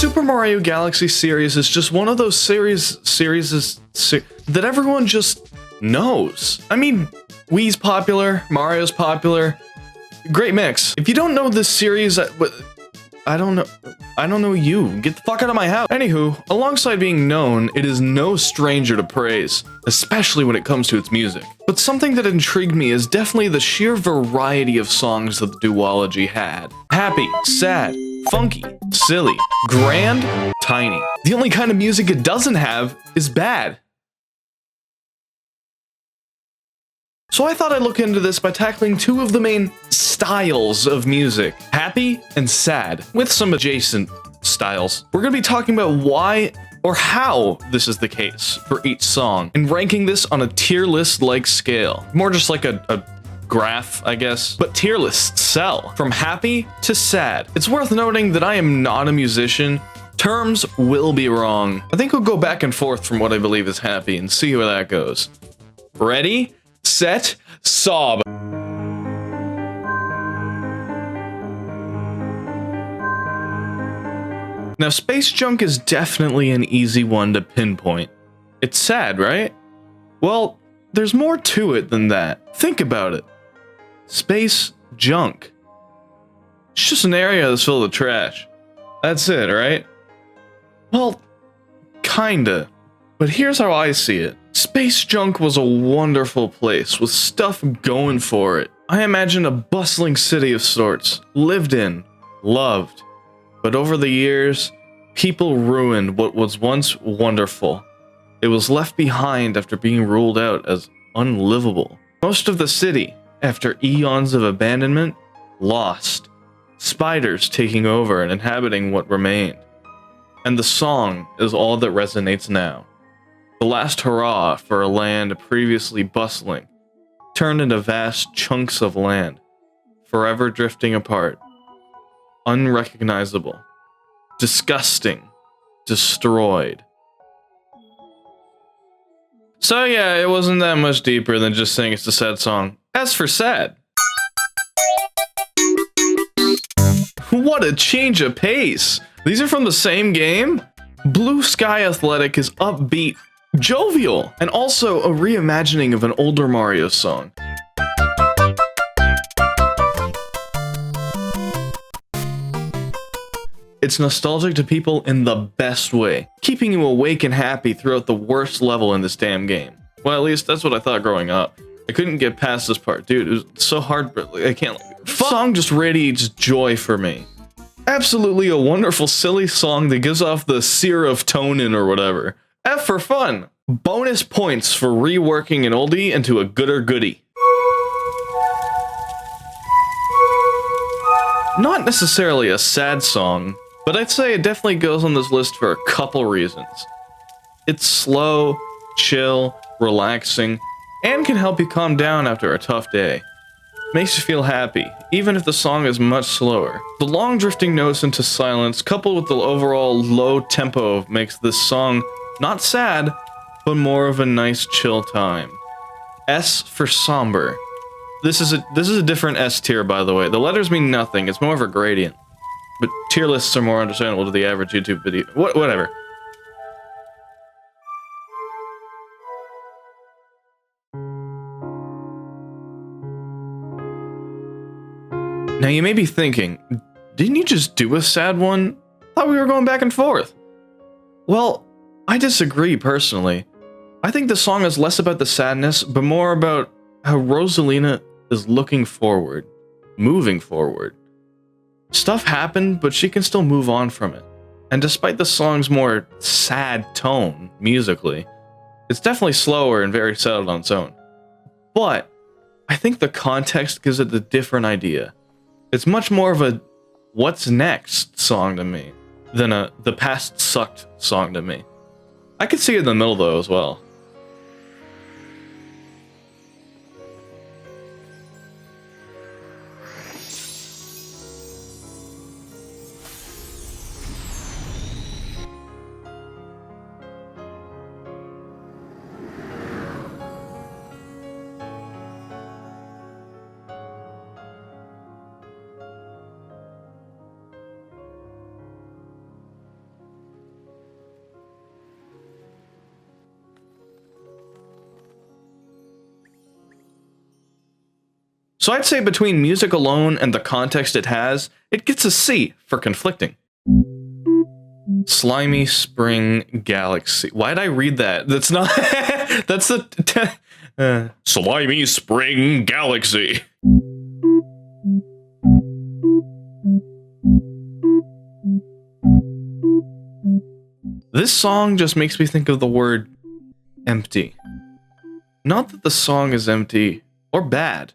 Super Mario Galaxy series is just one of those series that everyone just knows. I mean, Wii's popular, Mario's popular, great mix. If you don't know this series, I don't know you. Get the fuck out of my house. Anywho, alongside being known, it is no stranger to praise, especially when it comes to its music. But something that intrigued me is definitely the sheer variety of songs that the duology had. Happy, sad, funky, silly, grand, tiny. The only kind of music it doesn't have is bad. So I thought I'd look into this by tackling two of the main styles of music, happy and sad, with some adjacent styles. We're gonna be talking about why or how this is the case for each song, and ranking this on a tier list-like scale. More just like a graph, I guess, but tier lists sell, from happy to sad. It's worth noting that I am not a musician. Terms will be wrong. I think we'll go back and forth from what I believe is happy and see where that goes. Ready? Set, sob. Now, Space Junk is definitely an easy one to pinpoint. It's sad, right? Well, there's more to it than that. Think about it. Space junk. It's just an area that's filled with trash. That's it, right? Well, kinda. But here's how I see it. Space Junk was a wonderful place with stuff going for it. I imagine a bustling city of sorts, lived in, loved. But over the years, people ruined what was once wonderful. It was left behind after being ruled out as unlivable. Most of the city, after eons of abandonment, lost. Spiders taking over and inhabiting what remained. And the song is all that resonates now. The last hurrah for a land previously bustling, turned into vast chunks of land, forever drifting apart. Unrecognizable. Disgusting. Destroyed. So yeah, it wasn't that much deeper than just saying it's a sad song. As for sad, what a change of pace! These are from the same game? Blue Sky Athletic is upbeat, jovial, and also a reimagining of an older Mario song. It's nostalgic to people in the best way, keeping you awake and happy throughout the worst level in this damn game. Well, at least that's what I thought growing up. I couldn't get past this part, dude. It was so hard, but I can't. The song just radiates joy for me. Absolutely a wonderful, silly song that gives off the serotonin or whatever. F for fun. Bonus points for reworking an oldie into a gooder goodie. Not necessarily a sad song, but I'd say it definitely goes on this list for a couple reasons. It's slow, chill, relaxing, and can help you calm down after a tough day. Makes you feel happy, even if the song is much slower. The long drifting notes into silence, coupled with the overall low tempo, makes this song not sad, but more of a nice chill time. S for somber. This is a different S tier, by the way. The letters mean nothing, it's more of a gradient. But tier lists are more understandable to the average YouTube video. Whatever. Now you may be thinking, didn't you just do a sad one? Thought we were going back and forth. Well, I disagree personally. I think the song is less about the sadness, but more about how Rosalina is looking forward, moving forward. Stuff happened, but she can still move on from it. And despite the song's more sad tone, musically, it's definitely slower and very settled on its own. But I think the context gives it a different idea. It's much more of a what's next song to me than a the past sucked song to me. I could see it in the middle though as well. So I'd say between music alone and the context it has, it gets a C for conflicting. Slimy Spring Galaxy. Why'd I read that? That's not... that's the... Slimy Spring Galaxy. This song just makes me think of the word empty. Not that the song is empty or bad.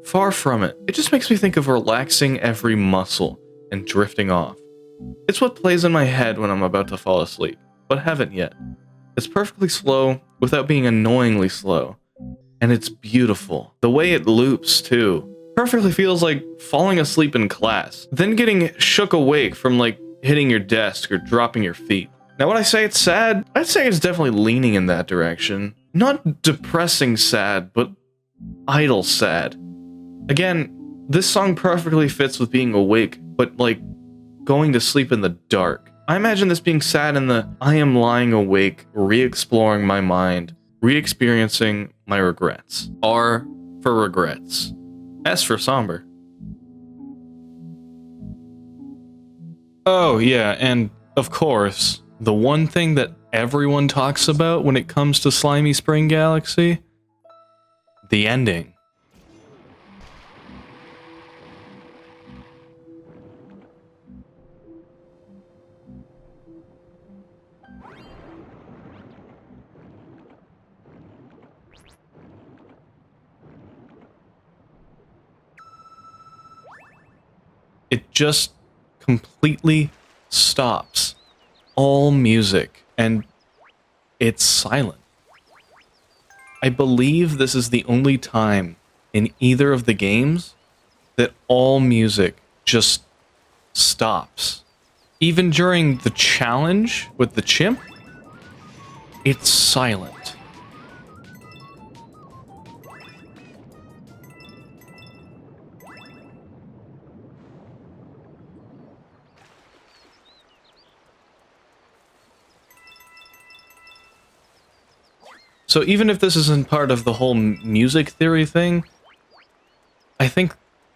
Far from it. It just makes me think of relaxing every muscle and drifting off. It's what plays in my head when I'm about to fall asleep, but haven't yet. It's perfectly slow without being annoyingly slow. And it's beautiful. The way it loops, too. Perfectly feels like falling asleep in class, then getting shook awake from like hitting your desk or dropping your feet. Now when I say it's sad, I'd say it's definitely leaning in that direction. Not depressing sad, but idle sad. Again, this song perfectly fits with being awake, but like going to sleep in the dark. I imagine this being sad in the I am lying awake, re-exploring my mind, re-experiencing my regrets. R for regrets. S for somber. Oh yeah, and of course, the one thing that everyone talks about when it comes to Slimy Spring Galaxy? The ending. It just completely stops all music and it's silent. I believe this is the only time in either of the games that all music just stops. Even during the challenge with the chimp, it's silent. So even if this isn't part of the whole music theory thing, I think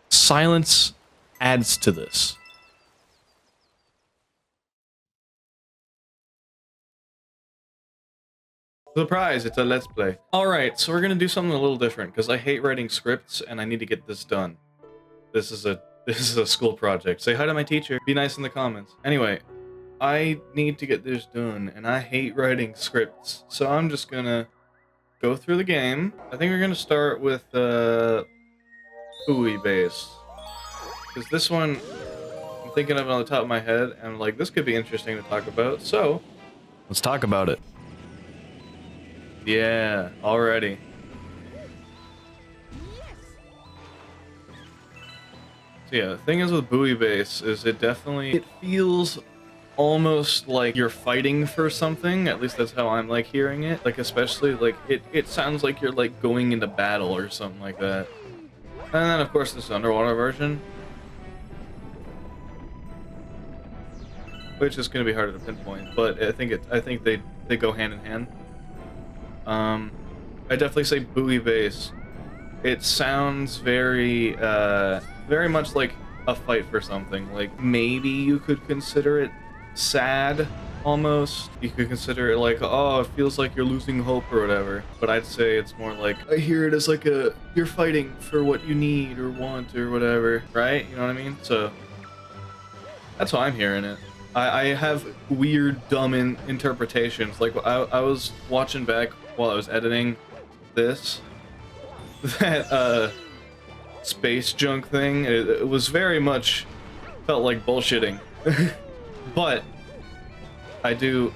silence adds to this. Surprise, it's a Let's Play. Alright, so we're gonna do something a little different, because I hate writing scripts and I need to get this done. This is a school project. Say hi to my teacher. Be nice in the comments. Anyway, I need to get this done, and I hate writing scripts. So I'm just gonna go through the game. I think we're gonna start with Buoy base, because this one I'm thinking of it on the top of my head, and I'm like, this could be interesting to talk about. So let's talk about it. Yeah, already. So yeah, the thing is with Buoy base is it feels almost like you're fighting for something. At least that's how I'm like hearing it. Like especially like it sounds like you're like going into battle or something like that. And then of course this underwater version, which is going to be harder to pinpoint, but I think they go hand in hand. I definitely say Buoy base. It sounds very very much like a fight for something. Like maybe you could consider it sad, almost. You could consider it like, oh, it feels like you're losing hope or whatever. But I'd say it's more like, I hear it as like you're fighting for what you need or want or whatever, right? You know what I mean? So that's how I'm hearing it. I have weird, dumb interpretations. Like I was watching back while I was editing this, that space junk thing. It was very much felt like bullshitting. But I do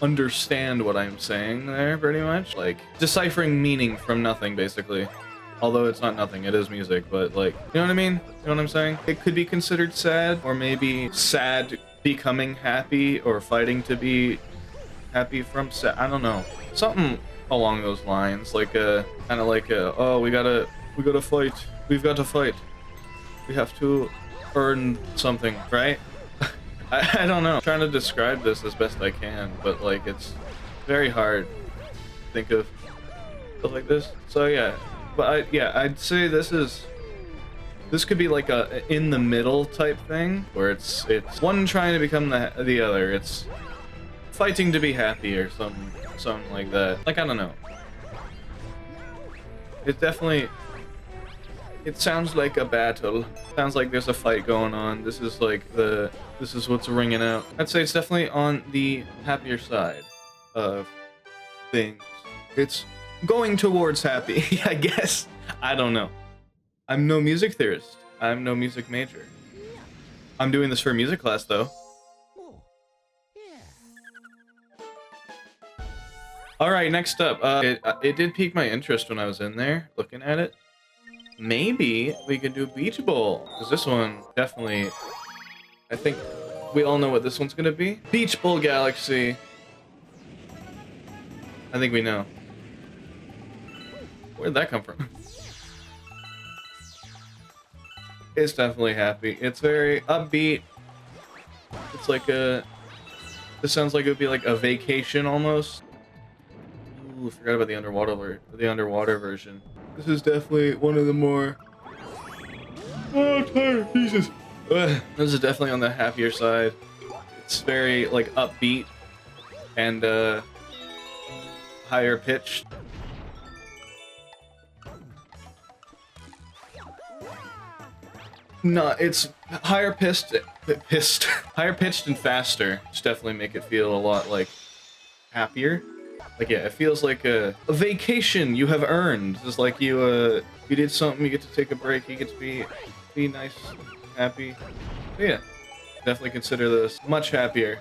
understand what I'm saying there, pretty much. Like, deciphering meaning from nothing, basically. Although it's not nothing, it is music, but like, you know what I mean? You know what I'm saying? It could be considered sad, or maybe sad becoming happy, or fighting to be happy from sad. I don't know. Something along those lines. Like kind of like oh, we gotta fight. We've got to fight. We have to earn something, right? I don't know. I'm trying to describe this as best I can, but like it's very hard to think of stuff like this. So yeah, but I'd say this is This could be like a in the middle type thing, where it's one trying to become the other. It's fighting to be happy or something like that. Like, I don't know. It definitely, it sounds like a battle. Sounds like there's a fight going on. This is like this is what's ringing out. I'd say it's definitely on the happier side of things. It's going towards happy, I guess. I don't know. I'm no music theorist. I'm no music major. I'm doing this for a music class, though. Alright, next up. It did pique my interest when I was in there, looking at it. Maybe we could do Beach Bowl, because this one definitely... I think we all know what this one's gonna be. Beach Bowl Galaxy. I think we know. Where'd that come from? It's definitely happy. It's very upbeat. It's like a... This sounds like it would be like a vacation almost. Ooh, forgot about the underwater version. This is definitely one of the more... Oh, I'm tired. Jesus. This is definitely on the happier side. It's very like upbeat and higher pitched. No, it's higher pitched, higher pitched and faster. Just definitely make it feel a lot like happier. Like, yeah, it feels like a vacation you have earned. Just like you did something, you get to take a break, you get to be nice, happy. But yeah, definitely consider this much happier.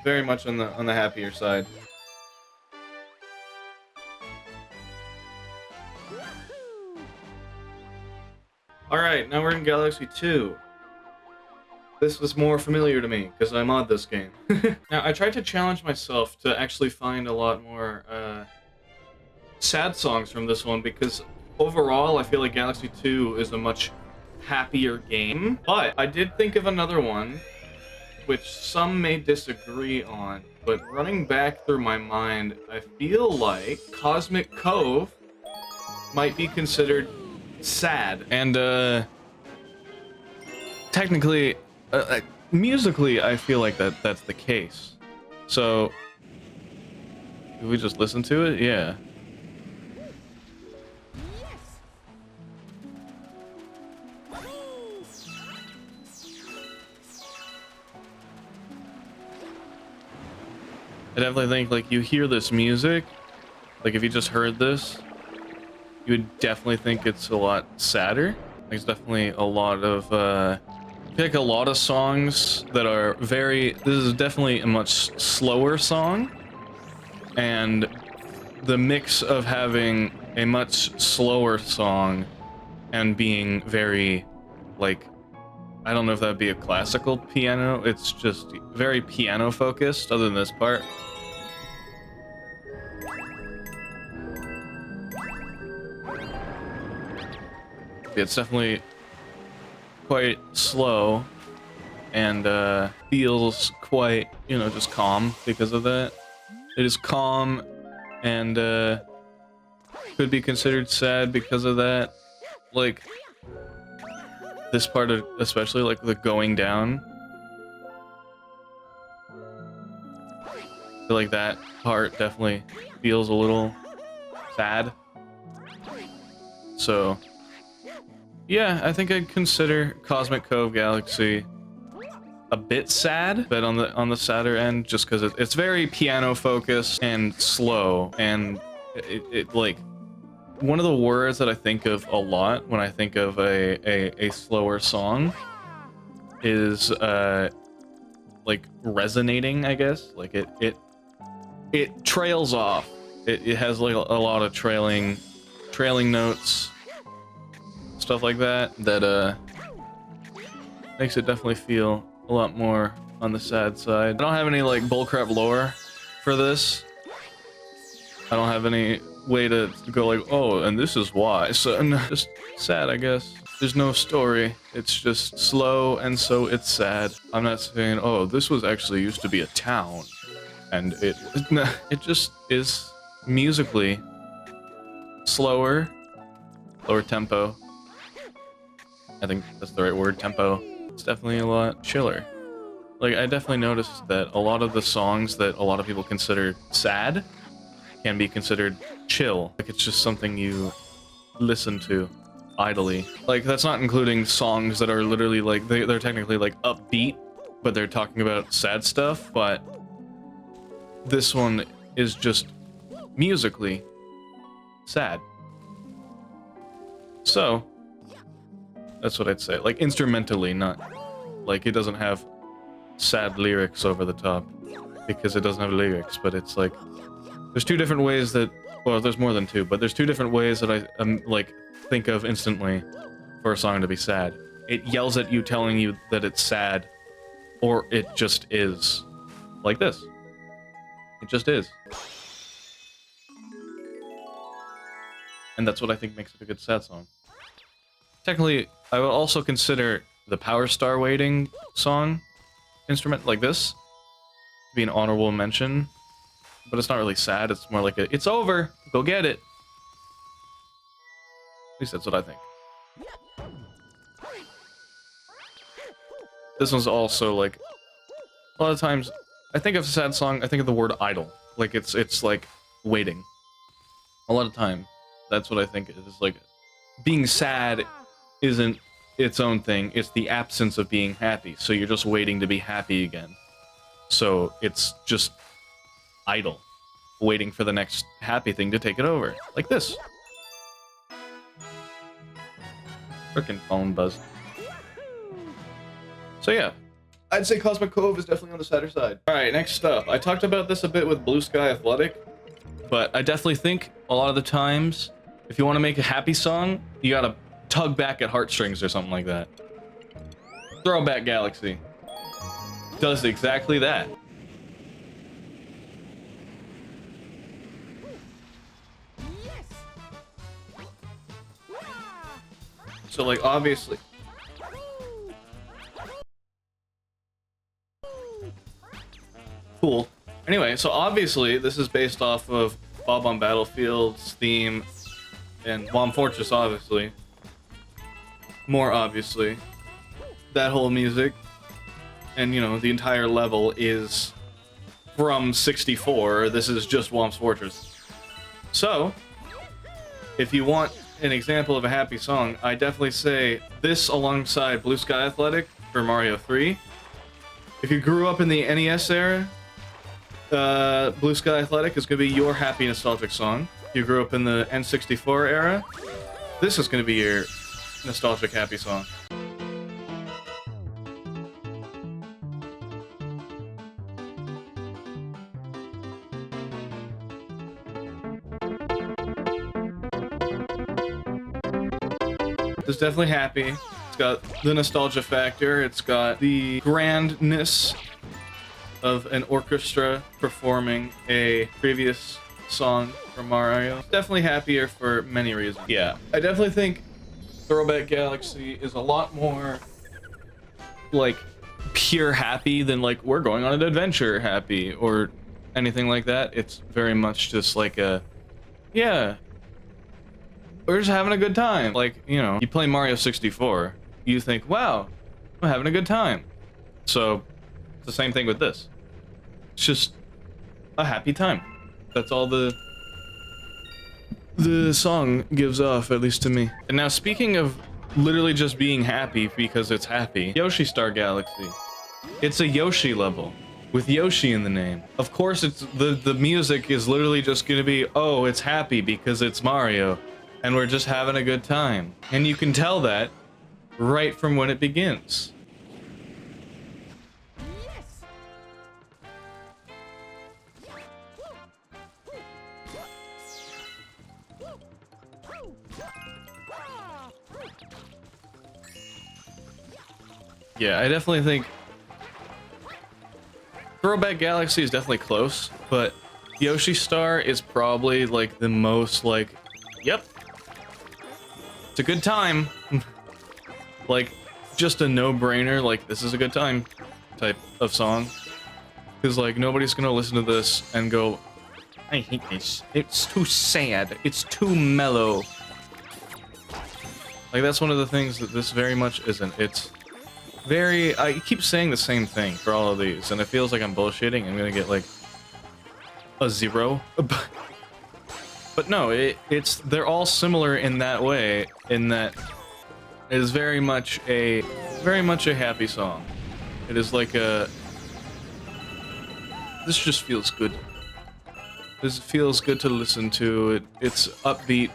Very much on the happier side. Alright, now we're in Galaxy 2. This was more familiar to me, because I mod this game. Now, I tried to challenge myself to actually find a lot more sad songs from this one, because overall, I feel like Galaxy 2 is a much happier game. But I did think of another one, which some may disagree on, but running back through my mind, I feel like Cosmic Cove might be considered sad. And technically, musically, I feel like that's the case. So, did we just listen to it? Yeah. I definitely think, like, you hear this music, like, if you just heard this, you would definitely think it's a lot sadder. There's definitely a lot of, I feel like a lot of songs that are very... This is definitely a much slower song, and the mix of having a much slower song and being very, like, I don't know if that would be a classical piano. It's just very piano focused, other than this part. It's definitely quite slow and feels quite, you know, just calm because of that. It is calm and could be considered sad because of that. Like, this part of, especially like the going down. I feel like that part definitely feels a little sad. So, yeah, I think I'd consider Cosmic Cove Galaxy a bit sad, but on the sadder end, just because it's very piano focused and slow, and it like, one of the words that I think of a lot when I think of a slower song is like resonating, I guess. Like it trails off. It has like a lot of trailing notes, stuff like that makes it definitely feel a lot more on the sad side. I don't have any like bullcrap lore for this. I don't have any way to go like, oh, and this is why. So, no, just sad, I guess. There's no story. It's just slow, and so it's sad. I'm not saying, oh, this was actually used to be a town, and it just is musically slower, lower tempo, I think that's the right word, tempo. It's definitely a lot chiller. Like, I definitely noticed that a lot of the songs that a lot of people consider sad can be considered chill. Like, it's just something you listen to idly. Like, that's not including songs that are literally like, they're technically like upbeat, but they're talking about sad stuff, but this one is just musically sad. So, that's what I'd say. Like, instrumentally, not like it doesn't have sad lyrics over the top, because it doesn't have lyrics, but it's like, there's two different ways that, well, there's more than two, but there's two different ways that I like think of instantly for a song to be sad. It yells at you, telling you that it's sad, or it just is. Like this. It just is. And that's what I think makes it a good sad song. Technically, I would also consider the Power Star Waiting song instrument like this to be an honorable mention, but it's not really sad. It's more like it's over, go get it. At least that's what I think. This one's also like, a lot of times I think of a sad song, I think of the word idle. Like it's like waiting. A lot of time, that's what I think is like, being sad isn't its own thing, it's the absence of being happy. So you're just waiting to be happy again. So it's just idle, waiting for the next happy thing to take it over. Like this. Frickin' phone buzz. So yeah, I'd say Cosmic Cove is definitely on the sadder side. Alright, next up. I talked about this a bit with Blue Sky Athletic, but I definitely think a lot of the times, if you want to make a happy song, you gotta tug back at heartstrings or something like that. Throwback Galaxy does exactly that. So like, obviously, cool. Anyway, so obviously this is based off of Bob on Battlefield's theme and Bomb Fortress, obviously. More obviously, that whole music, and you know, the entire level is from 64. This is just Whomp's Fortress. So, if you want an example of a happy song, I definitely say this alongside Blue Sky Athletic for Mario 3. If you grew up in the NES era, Blue Sky Athletic is going to be your happy nostalgic song. If you grew up in the N64 era, this is going to be your nostalgic happy song. It's definitely happy. It's got the nostalgia factor. It's got the grandness of an orchestra performing a previous song from Mario. It's definitely happier for many reasons. Yeah, I definitely think Throwback Galaxy is a lot more like pure happy than like we're going on an adventure happy or anything like that. It's very much just like a, yeah, we're just having a good time. Like, you know, you play Mario 64, you think, wow, I'm having a good time. So it's the same thing with this. It's just a happy time. That's all the song gives off, at least to me. And now, speaking of literally just being happy because it's happy, Yoshi Star Galaxy. It's a Yoshi level with Yoshi in the name. Of course, it's the music is literally just gonna be, oh, it's happy because it's Mario, and we're just having a good time. And you can tell that right from when it begins. Yeah, I definitely think Throwback Galaxy is definitely close, but Yoshi Star is probably like the most like, yep, it's a good time. Like, just a no-brainer, like, this is a good time type of song. Because, like, nobody's gonna listen to this and go, I hate this. It's too sad. It's too mellow. Like, that's one of the things that this very much isn't. It's very... I keep saying the same thing for all of these, and it feels like I'm bullshitting. I'm gonna get, like, a 0. But no, they're all similar in that way, in that it is very much a happy song. It is like a... This just feels good. This feels good to listen to. It's upbeat.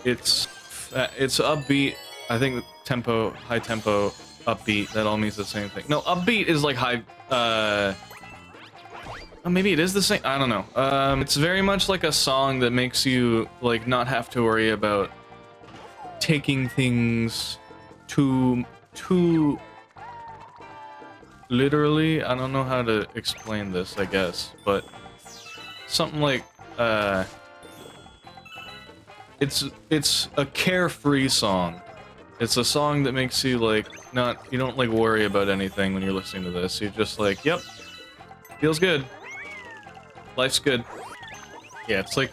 It's upbeat. I think tempo, high tempo, upbeat, that all means the same thing. No, upbeat is like high, oh, maybe it is the same, I don't know. It's very much like a song that makes you, like, not have to worry about taking things too literally. I don't know how to explain this, I guess, but something like, it's a carefree song. It's a song that makes you, like, you don't, like, worry about anything when you're listening to this. You're just like, yep, feels good. Life's good. Yeah, it's like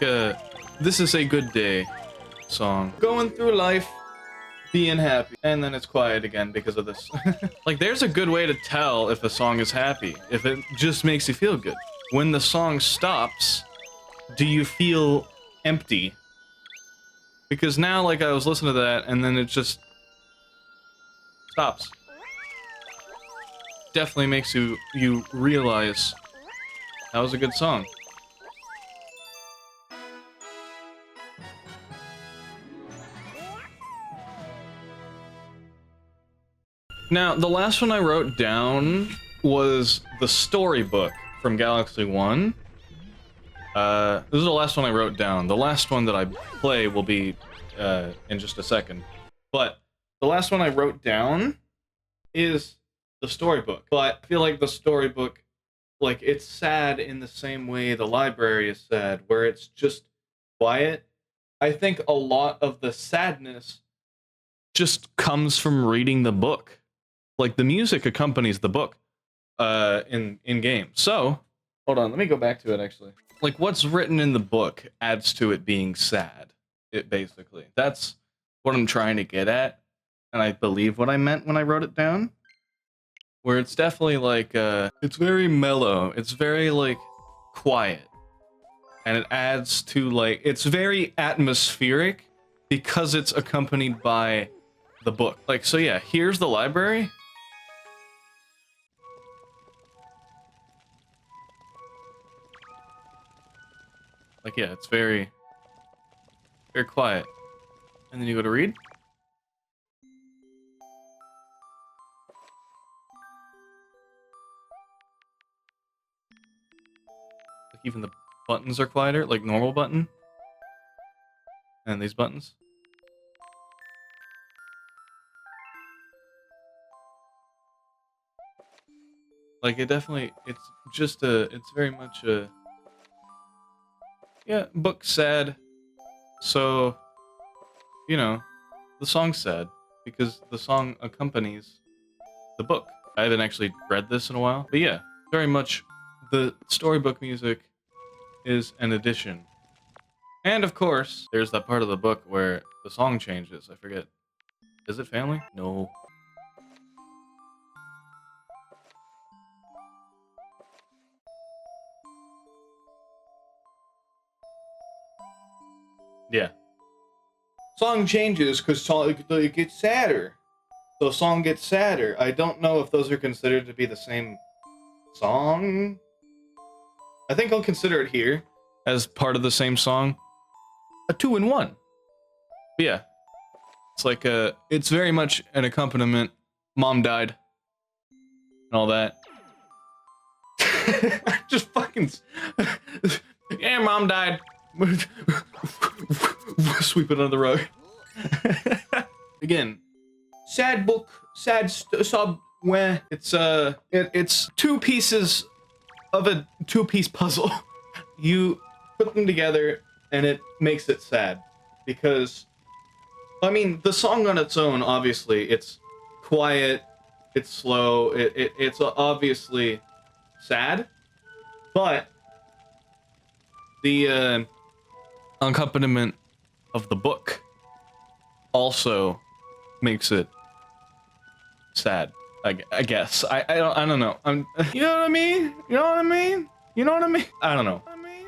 this is a good day song. Going through life, being happy, and then it's quiet again because of this. Like, there's a good way to tell if a song is happy, if it just makes you feel good. When the song stops, do you feel empty? Because now, like, I was listening to that, and then it just stops. Definitely makes you realize that was a good song. Now, the last one I wrote down was the storybook from Galaxy 1. This is the last one I wrote down. The last one that I play will be in just a second. But the last one I wrote down is the storybook. But I feel like the storybook, like, it's sad in the same way the library is sad, where it's just quiet. I think a lot of the sadness just comes from reading the book. Like, the music accompanies the book in game. So, hold on, let me go back to it, actually. Like, what's written in the book adds to it being sad, basically. That's what I'm trying to get at, and I believe what I meant when I wrote it down. Where it's definitely, like, it's very mellow. It's very, like, quiet. And it adds to, like, it's very atmospheric because it's accompanied by the book. Like, so yeah, here's the library. Like, yeah, it's very quiet. And then you go to read. Like, even the buttons are quieter, like normal button. And these buttons. Like, it definitely, it's just it's very much a, yeah, book sad. So, you know, the song's sad because the song accompanies the book. I haven't actually read this in a while, but yeah, very much the storybook music is an addition. And of course, there's that part of the book where the song changes. I forget. Is it Family? No. Yeah. Song changes because it gets sadder. So song gets sadder. I don't know if those are considered to be the same song. I think I'll consider it here as part of the same song. A 2-in-1. But yeah. It's like it's very much an accompaniment. Mom died. And all that. Just fucking... Yeah, Mom died. Sweep it under the rug. Again, sad book, sad sub. Where it's two pieces of a two-piece puzzle. You put them together, and it makes it sad because, I mean, the song on its own, obviously, it's quiet, it's slow, it's obviously sad, but the accompaniment of the book also makes it sad. I guess. I don't know. You know what I mean? You know what I mean? You know what I mean? I don't know.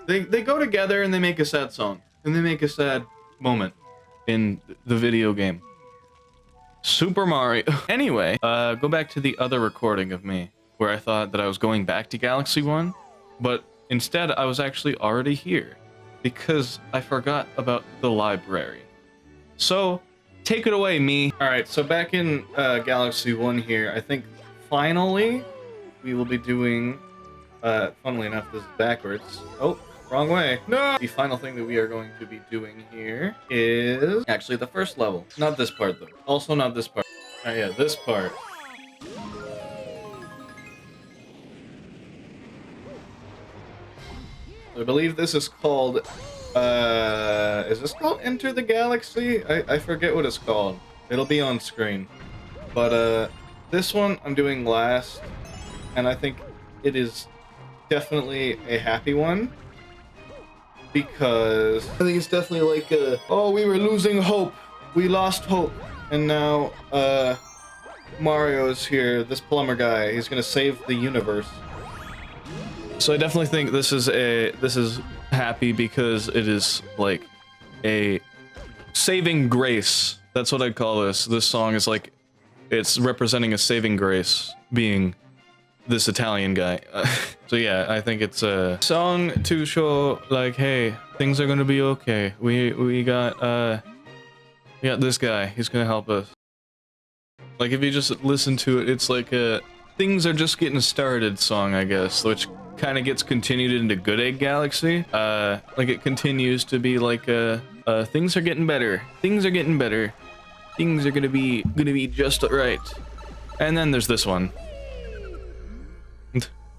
They go together and they make a sad song. And they make a sad moment in the video game. Super Mario. Anyway, go back to the other recording of me where I thought that I was going back to Galaxy 1, but instead I was actually already here because I forgot about the library. So, take it away, me. Alright, so back in Galaxy 1 here, I think finally we will be doing, funnily enough, this is backwards. Oh, wrong way. No! The final thing that we are going to be doing here is actually the first level. Not this part, though. Also not this part. Alright, yeah, this part. I believe this is called, is this called Enter the Galaxy? I forget what it's called. It'll be on screen. But, this one I'm doing last, and I think it is definitely a happy one. Because I think it's definitely like oh, we were losing hope. We lost hope. And now, Mario's here, this plumber guy. He's gonna save the universe. So I definitely think this is happy because it is like a saving grace. That's what I'd call this. This song is like, it's representing a saving grace, being this Italian guy. So yeah, I think it's a song to show like, hey, things are gonna be okay. We got this guy. He's gonna help us. Like if you just listen to it, it's like a things are just getting started song, I guess, which kind of gets continued into Good Egg Galaxy. Like it continues to be like things are getting better. Things are getting better. Things are gonna be just right. And then there's this one.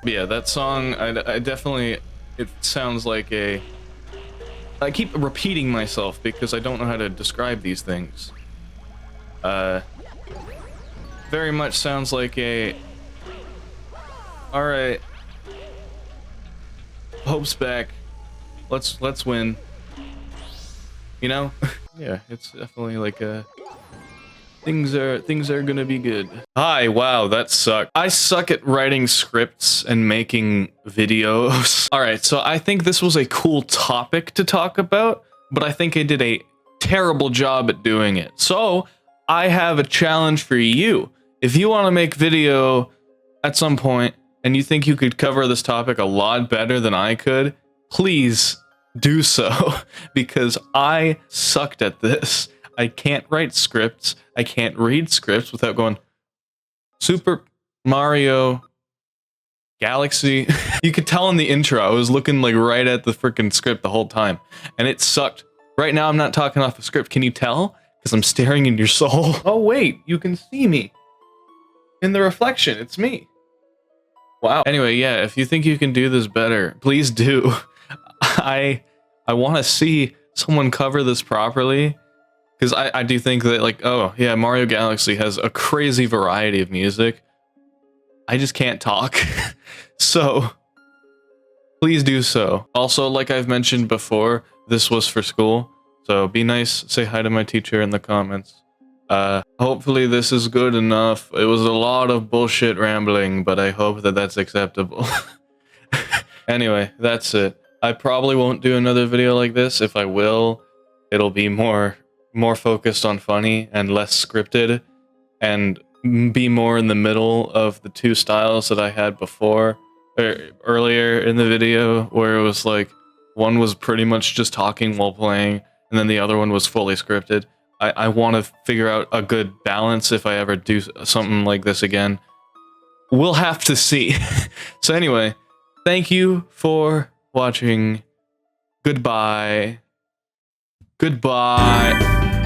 But yeah, that song, I definitely, it sounds like a, I keep repeating myself because I don't know how to describe these things. Very much sounds like a, alright, hope's back, let's win, you know? Yeah, it's definitely like a, things are gonna be good. Hi, wow, that sucked. I suck at writing scripts and making videos. Alright, so I think this was a cool topic to talk about, but I think I did a terrible job at doing it. So, I have a challenge for you. If you want to make video at some point, and you think you could cover this topic a lot better than I could, please do so, because I sucked at this. I can't write scripts. I can't read scripts without going, Super Mario Galaxy. You could tell in the intro, I was looking like right at the freaking script the whole time, and it sucked. Right now, I'm not talking off a script. Can you tell? Because I'm staring in your soul. Oh wait, you can see me. In the reflection, it's me. Wow. Anyway, yeah, if you think you can do this better, please do. I want to see someone cover this properly. Because I do think that, like, oh, yeah, Mario Galaxy has a crazy variety of music. I just can't talk. So, please do so. Also, like I've mentioned before, this was for school. So, be nice, say hi to my teacher in the comments. Hopefully this is good enough. It was a lot of bullshit rambling, but I hope that that's acceptable. Anyway, that's it. I probably won't do another video like this. If I will, it'll be more focused on funny and less scripted, and be more in the middle of the two styles that I had before, or earlier in the video, where it was like, one was pretty much just talking while playing, and then the other one was fully scripted. I want to figure out a good balance if I ever do something like this again. We'll have to see. So anyway, thank you for watching. Goodbye. Goodbye.